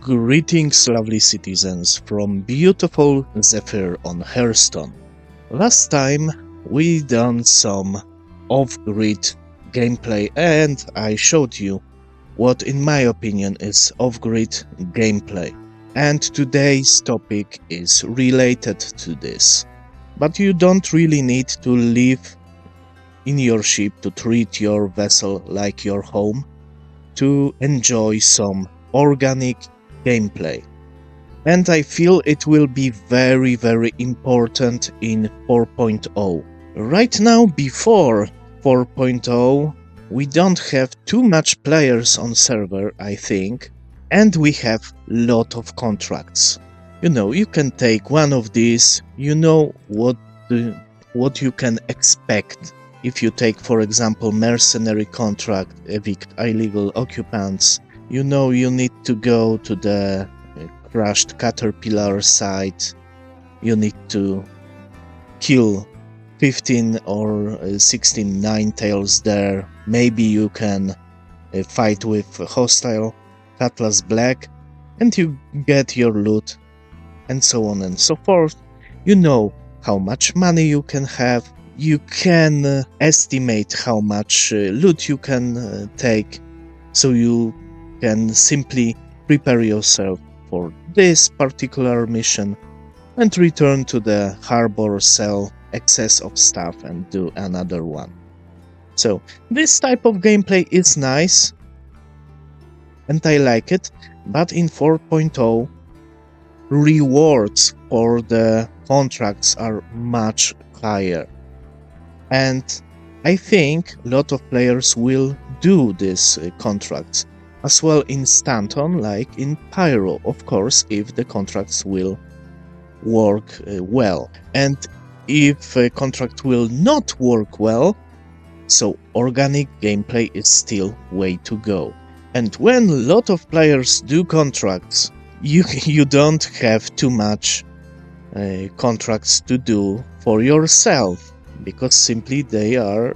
Greetings, lovely citizens, from beautiful Zephyr on Hearthstone. Last time we done some off-grid gameplay and I showed you what in my opinion is off-grid gameplay. And today's topic is related to this. But you don't really need to live in your ship to treat your vessel like your home to enjoy some organic gameplay. And I feel it will be very important in 4.0. Right now, before 4.0, we don't have too much players on server, I think, and we have lot of contracts. You know, you can take one of these, you know what you can expect. If you take, for example, mercenary contract, evict illegal occupants, you know you need to go to the crushed caterpillar site, you need to kill 15 or 16 nine-tails there, maybe you can fight with hostile Cutlass Black, and you get your loot, and so on and so forth. You know how much money you can have, you can estimate how much loot you can take, so you can simply prepare yourself for this particular mission and return to the harbor, sell excess of stuff and do another one. So this type of gameplay is nice and I like it, but in 4.0 rewards for the contracts are much higher. And I think a lot of players will do these contracts as well in Stanton like in Pyro, of course, if the contracts will work well. And if a contract will not work well, so organic gameplay is still way to go. And when a lot of players do contracts, you don't have too much contracts to do for yourself, because simply they are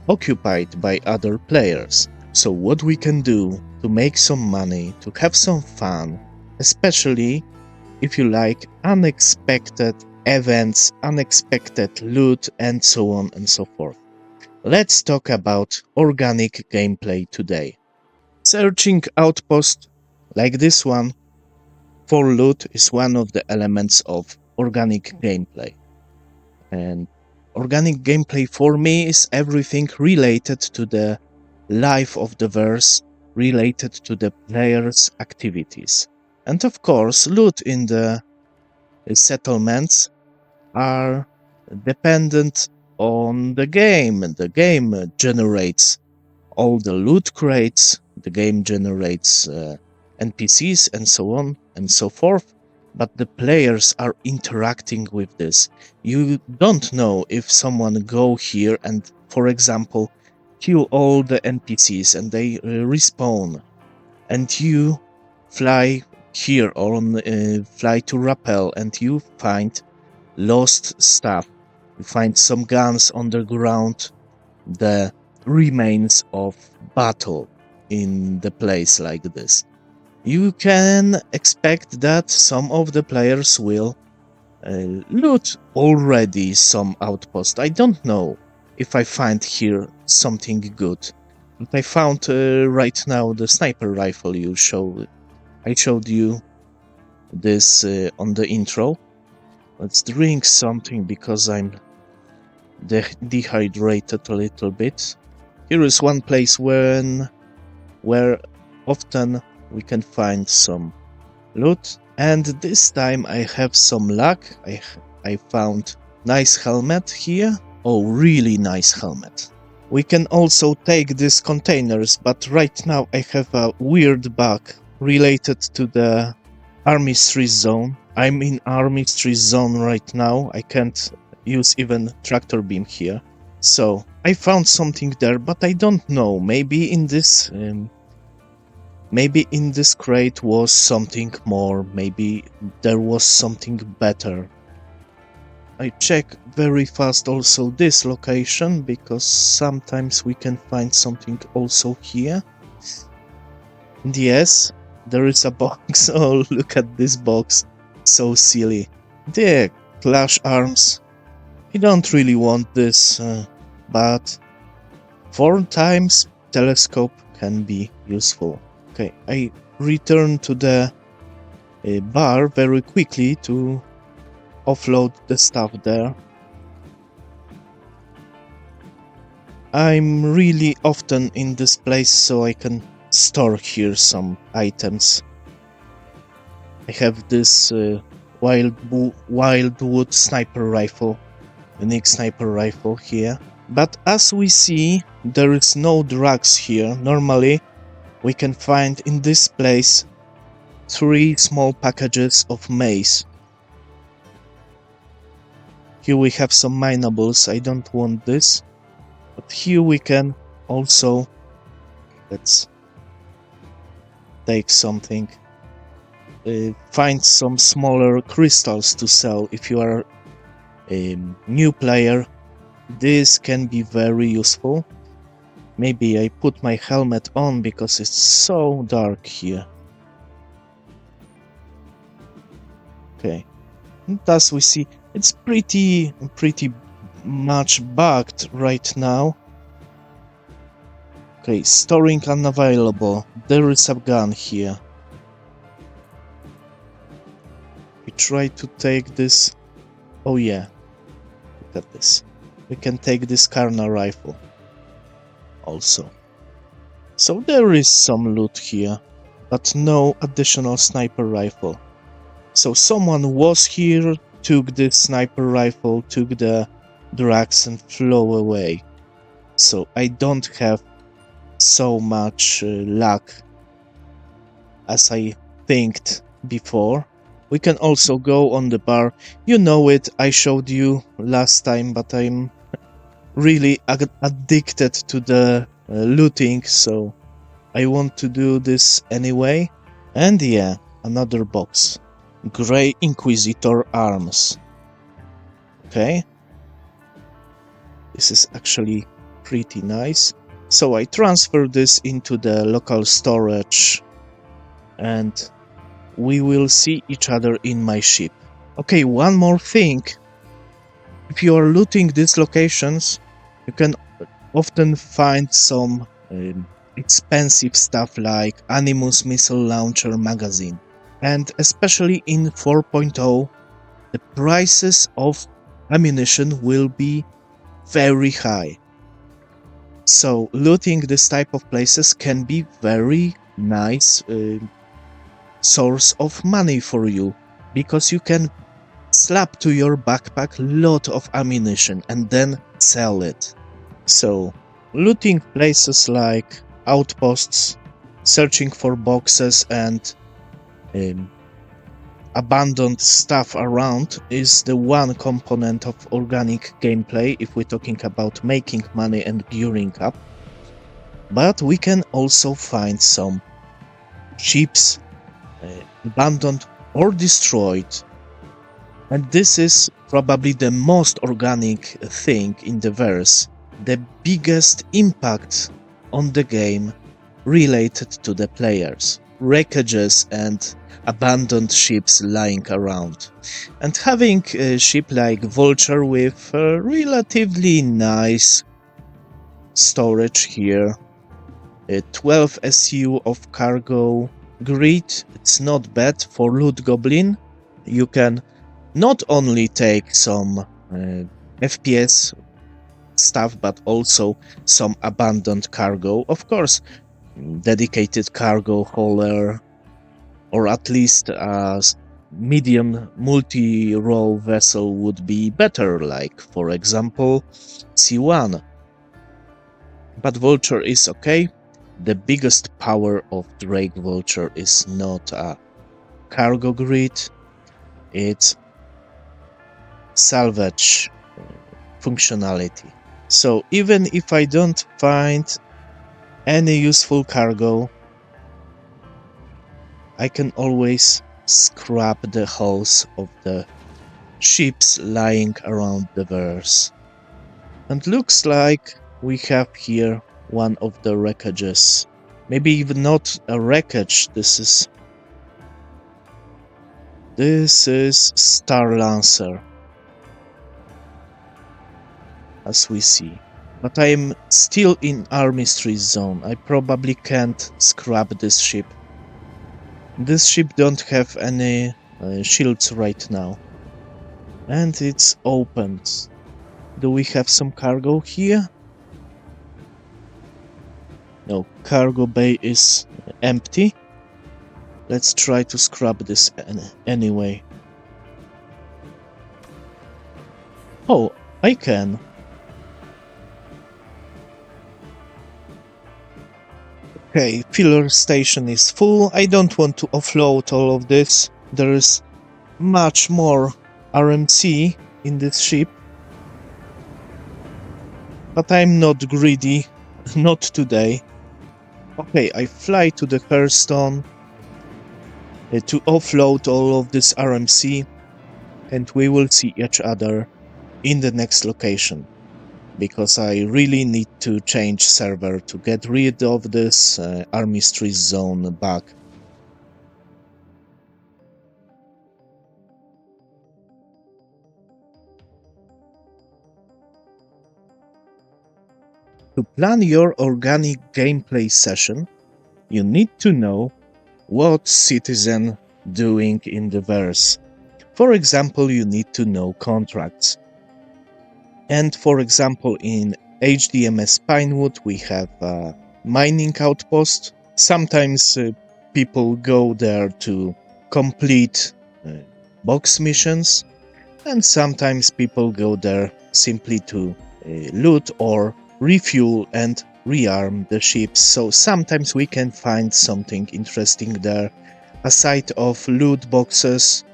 occupied by other players. So what we can do to make some money, to have some fun, especially if you like unexpected events, unexpected loot, and so on and so forth. Let's talk about organic gameplay today. Searching Outpost like this one for loot is one of the elements of organic gameplay. And organic gameplay for me is everything related to the life of the verse, related to the player's activities. And of course, loot in the settlements are dependent on the game. The game generates all the loot crates, the game generates NPCs and so on and so forth, but the players are interacting with this. You don't know if someone go here and, for example, kill all the NPCs and they respawn, and you fly here on fly to Rappel and you find lost stuff. You find some guns underground, the remains of battle in the place like this. You can expect that some of the players will loot already some outpost. I don't know if I find here something good, but I found right now the sniper rifle I showed you this on the intro. Let's drink something because I'm dehydrated a little bit. Here is one place where often we can find some loot, and this time I have some luck. I found nice helmet here. Oh, really nice helmet. We can also take these containers, but right now I have a weird bug related to the armistice zone. I'm in armistice zone right now. I can't use even tractor beam here. So I found something there, but I don't know. Maybe in this crate was something more. Maybe there was something better. I check very fast also this location, because sometimes we can find something also here. And yes, there is a box. Oh, look at this box. So silly. The clash arms. I don't really want this, but 4 times telescope can be useful. Okay, I return to the bar very quickly to offload the stuff there. I'm really often in this place, so I can store here some items. I have this wildwood sniper rifle, unique sniper rifle here. But as we see, there is no drugs here. Normally, we can find in this place 3 small packages of mace. Here we have some minables. I don't want this. But here we can also, let's take something, find some smaller crystals to sell. If you are a new player, this can be very useful. Maybe I put my helmet on because it's so dark here. Okay, and as we see, it's pretty much bugged right now. Okay, storing unavailable. There is a gun here. We try to take this. Oh yeah, look at this. We can take this Karna rifle also. So there is some loot here, but no additional sniper rifle. So someone was here, took this sniper rifle, took the drugs and flew away. So I don't have so much luck as I thinked before. We can also go on the bar. You know it, I showed you last time, but I'm really addicted to the looting, so I want to do this anyway. And yeah, another box. Grey Inquisitor arms. Okay. This is actually pretty nice. So I transfer this into the local storage and we will see each other in my ship. Okay, one more thing. If you are looting these locations, you can often find some expensive stuff like Animus Missile Launcher magazine. And especially in 4.0, the prices of ammunition will be very high. So looting this type of places can be very nice source of money for you, because you can slap to your backpack lot of ammunition and then sell it. So looting places like outposts, searching for boxes and abandoned stuff around is the one component of organic gameplay if we're talking about making money and gearing up. But we can also find some ships abandoned or destroyed, and this is probably the most organic thing in the verse, the biggest impact on the game related to the players. Wreckages and abandoned ships lying around. And having a ship like Vulture with a relatively nice storage here, a 12 SU of cargo grid, it's not bad for Loot Goblin. You can not only take some FPS stuff, but also some abandoned cargo. Of course, dedicated cargo hauler, or at least a medium multi-role vessel would be better, like for example C1. But Vulture is okay. The biggest power of Drake Vulture is not a cargo grid, it's salvage functionality. So even if I don't find any useful cargo, I can always scrap the hulls of the ships lying around the verse. And looks like we have here one of the wreckages. Maybe even not a wreckage, this is This is Star Lancer, as we see. But I'm still in Armistice zone. I probably can't scrap this ship. This ship don't have any shields right now. And it's opened. Do we have some cargo here? No, cargo bay is empty. Let's try to scrap this anyway. Oh, I can. Okay, filler station is full. I don't want to offload all of this. There is much more RMC in this ship. But I'm not greedy. Not today. Okay, I fly to the Hearthstone to offload all of this RMC, and we will see each other in the next location, because I really need to change server to get rid of this Armistice zone bug. To plan your organic gameplay session, you need to know what citizen doing in the verse. For example, you need to know contracts. And for example, in HDMS Pinewood, we have a mining outpost. Sometimes people go there to complete box missions, and sometimes people go there simply to loot or refuel and rearm the ships. So sometimes we can find something interesting there. Aside of loot boxes,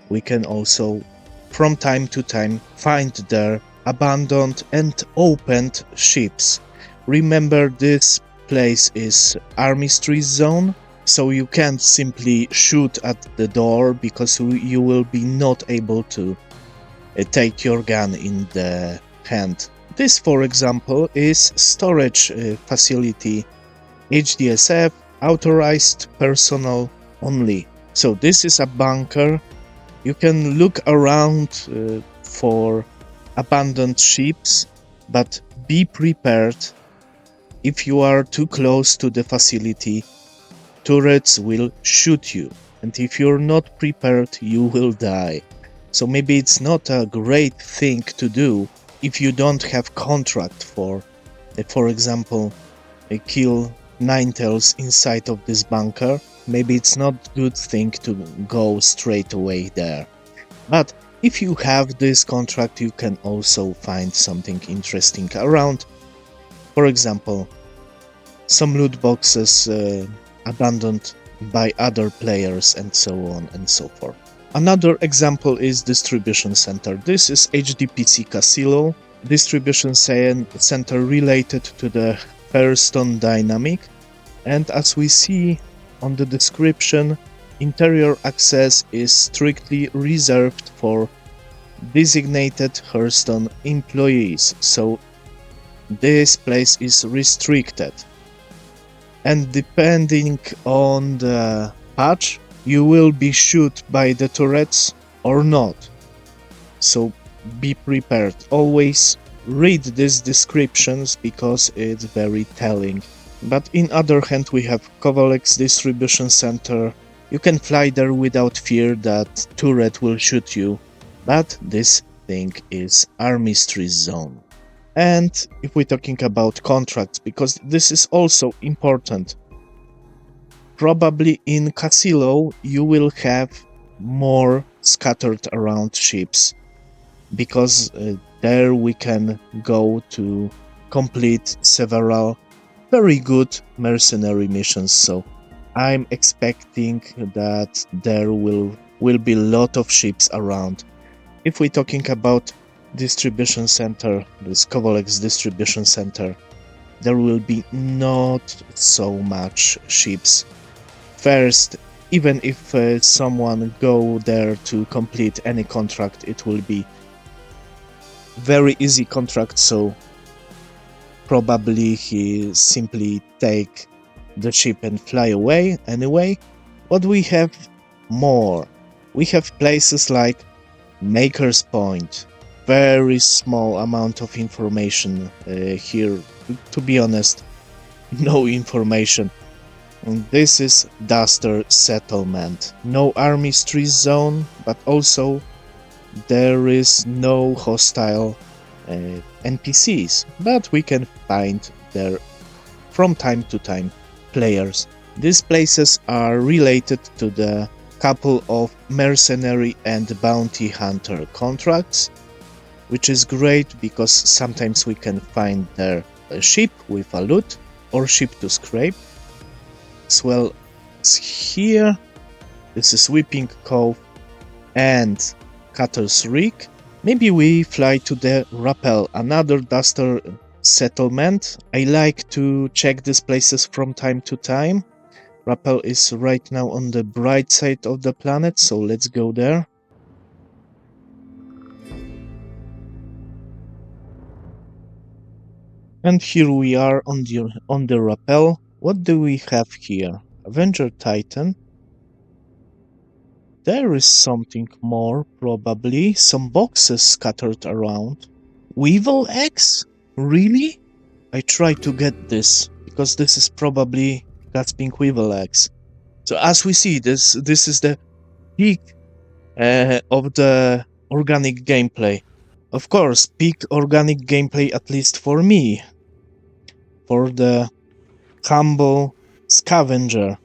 we can also from time to time find there abandoned and opened ships. Remember, this place is Armistice zone, so you can't simply shoot at the door because you will be not able to take your gun in the hand. This, for example, is storage facility, HDSF, authorized personnel only. So this is a bunker. You can look around for abandoned ships, but be prepared. If you are too close to the facility, turrets will shoot you, and if you're not prepared, you will die. So maybe it's not a great thing to do if you don't have contract for example, kill Ninetales inside of this bunker. Maybe it's not good thing to go straight away there. But if you have this contract, you can also find something interesting around. For example, some loot boxes abandoned by other players, and so on and so forth. Another example is distribution center. This is HDPC Casilo, distribution center related to the Hearthstone dynamic, and as we see on the description, interior access is strictly reserved for designated Hearthstone employees, so this place is restricted. And depending on the patch, you will be shot by the turrets or not. So be prepared. Always read these descriptions because it's very telling. But in other hand, we have Kovalek's distribution center. You can fly there without fear that turret will shoot you. But this thing is Armistice zone. And if we're talking about contracts, because this is also important, probably in Casilo you will have more scattered around ships, because there we can go to complete several very good mercenary missions. So I'm expecting that there will be a lot of ships around. If we're talking about distribution center, this Kovalek's distribution center, there will be not so much ships. First, even if someone go there to complete any contract, it will be very easy contract, so probably he simply take the ship and fly away anyway. But we have more. We have places like Maker's Point. Very small amount of information here. To be honest, no information. And this is Duster Settlement. No armistry zone, but also there is no hostile NPCs, but we can find there from time to time players. These places are related to the couple of mercenary and bounty hunter contracts, which is great because sometimes we can find there a ship with a loot or ship to scrape. As well as here, this is Weeping Cove and Cutter's Reek. Maybe we fly to the Rappel, another Duster settlement. I like to check these places from time to time. Rappel is right now on the bright side of the planet, so let's go there. And here we are on the Rappel. What do we have here? Avenger Titan. There is something more, probably. Some boxes scattered around. Weevil eggs? Really? I try to get this, because this is probably gasping weevil eggs. So as we see, this is the peak of the organic gameplay. Of course, peak organic gameplay, at least for me. For the humble scavenger.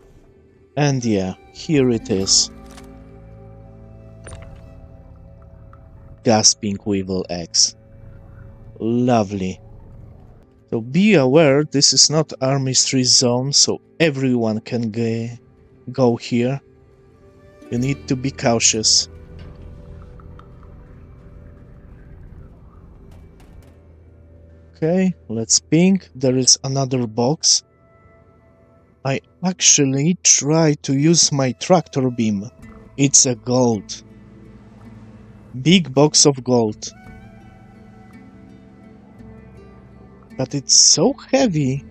And yeah, here it is. Gasping weevil eggs. Lovely. So be aware, this is not armistry zone, so everyone can go here. You need to be cautious. Okay, let's ping. There is another box. I actually try to use my tractor beam. It's a gold. Big box of gold. But it's so heavy.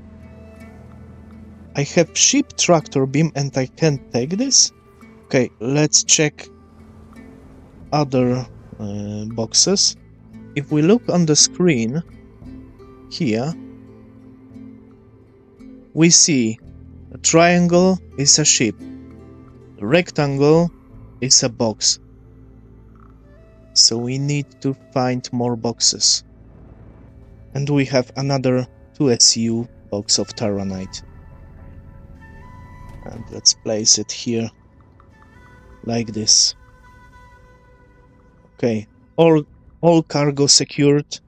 I have cheap tractor beam and I can't take this? Okay, let's check other boxes. If we look on the screen, here, we see a triangle is a ship, a rectangle is a box. So we need to find more boxes. And we have another 2SU box of Terranite. And let's place it here, like this. Okay, all cargo secured.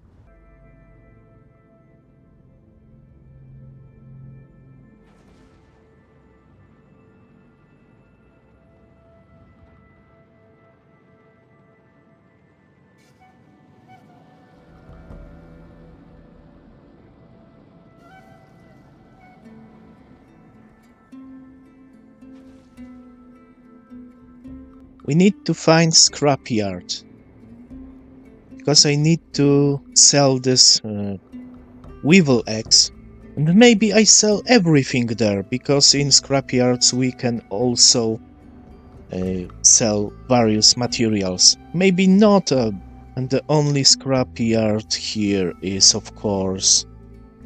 We need to find scrapyard, because I need to sell this weevil eggs. And maybe I sell everything there, because in scrapyards we can also sell various materials. Maybe not, and the only scrapyard here is, of course,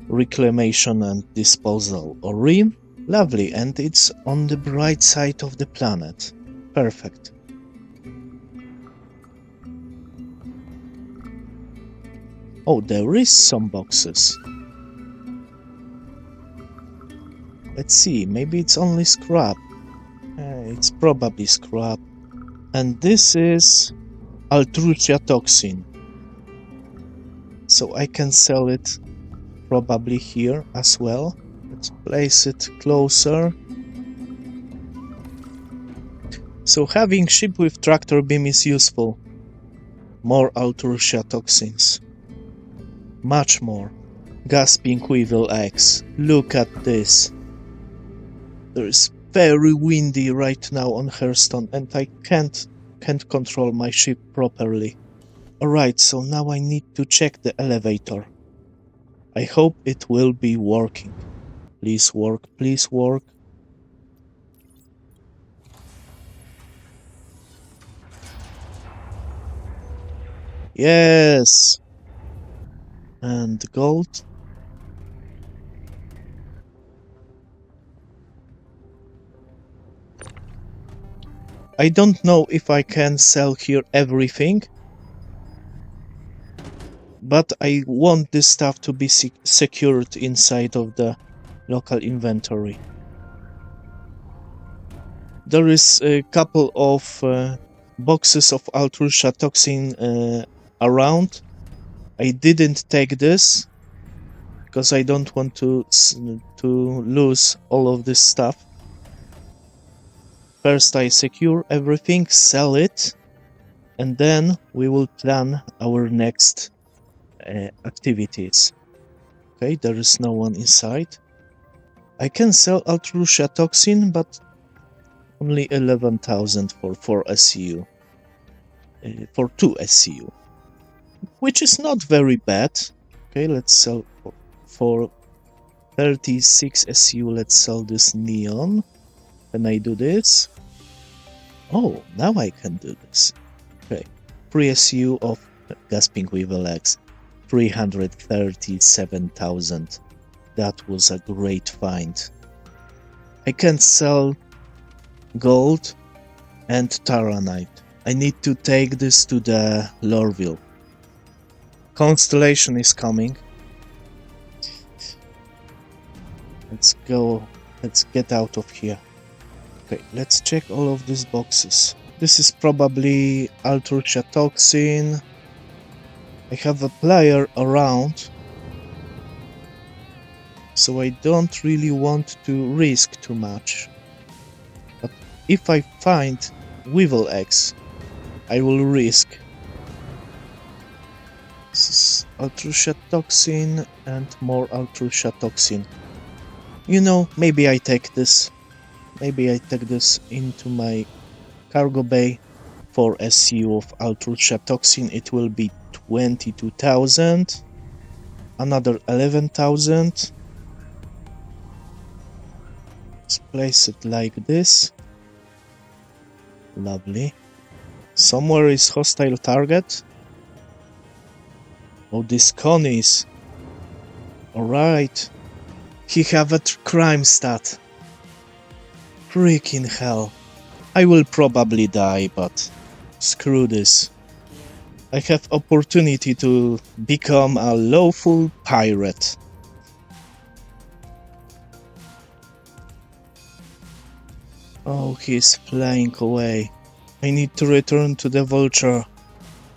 reclamation and disposal. Orim? Lovely, and it's on the bright side of the planet. Perfect. Oh, there is some boxes. Let's see, maybe it's only scrap. It's probably scrap. And this is Altrucia toxin. So I can sell it probably here as well. Let's place it closer. So having ship with tractor beam is useful. More Altrucia toxins. Much more. Gasping weevil eggs. Look at this. There's very windy right now on Hearthstone and I can't control my ship properly. Alright, so now I need to check the elevator. I hope it will be working. Please work, please work. Yes! And gold. I don't know if I can sell here everything, but I want this stuff to be secured inside of the local inventory. There is a couple of boxes of Ultrusha toxin around. I didn't take this because I don't want to lose all of this stuff. First I secure everything, sell it, and then we will plan our next activities. Okay, there is no one inside. I can sell Ultrusha toxin, but only 11,000 for 4 SCU. For 2 SCU. Which is not very bad. Okay, let's sell for 36 SCU. Let's sell this neon. Can I do this? Oh, now I can do this. Okay, 3 SCU of Gasping Weevil X. 337,000. That was a great find. I can sell gold and Taranite. I need to take this to the Lorville. Constellation is coming. Let's go. Let's get out of here. Okay, let's check all of these boxes. This is probably Ultrusha toxin. I have a player around, so I don't really want to risk too much. But if I find Weevil X, I will risk. This is Ultrusha toxin and more Ultrusha toxin. You know, maybe I take this. Maybe I take this into my cargo bay. For SCU of Ultrusha toxin, it will be 22,000. Another 11,000. Let's place it like this. Lovely. Somewhere is hostile target. Oh, this Connie's. Alright. He have a crime stat. Freaking hell. I will probably die, but screw this. I have opportunity to become a lawful pirate. Oh, he's flying away. I need to return to the vulture.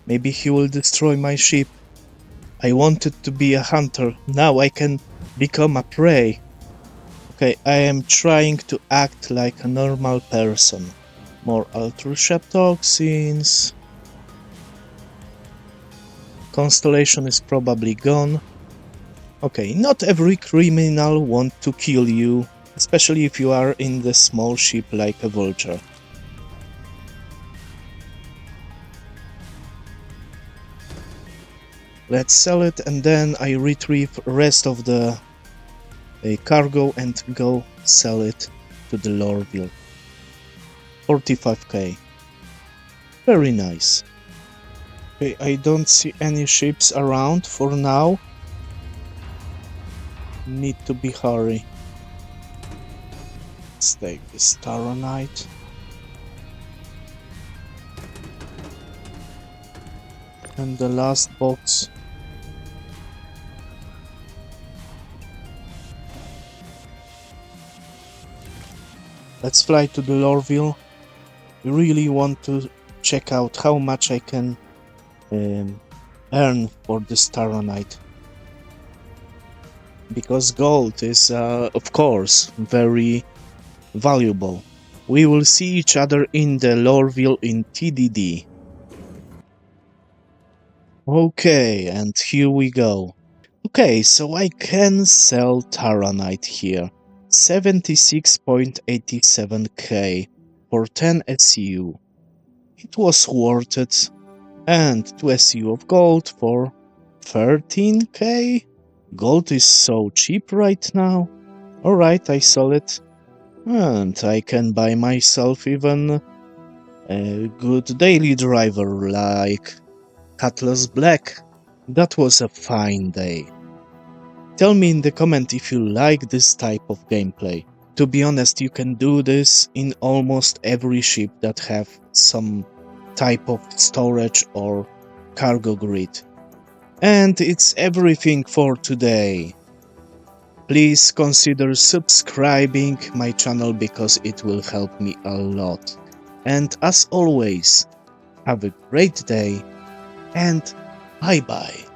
Maybe he will destroy my ship. I wanted to be a hunter. Now I can become a prey. Okay, I am trying to act like a normal person. More Ultrusha toxins. Constellation is probably gone. Okay, not every criminal wants to kill you, especially if you are in the small ship like a vulture. Let's sell it and then I retrieve rest of the cargo and go sell it to the Lorville. 45k. Very nice. Okay, I don't see any ships around for now. Need to be hurry. Let's take this Taranite. And the last box. Let's fly to the Lorville. I really want to check out how much I can earn for this Taranite. Because gold is, of course, very valuable. We will see each other in the Lorville in TDD. Okay, and here we go. Okay, so I can sell Taranite here. 76.87k for 10 SCU. It was worth it. And 2 SCU of gold for 13k? Gold is so cheap right now. Alright, I sold it. And I can buy myself even a good daily driver like Cutlass Black. That was a fine day. Tell me in the comment if you like this type of gameplay. To be honest, you can do this in almost every ship that have some type of storage or cargo grid. And it's everything for today. Please consider subscribing my channel because it will help me a lot. And as always, have a great day and bye bye.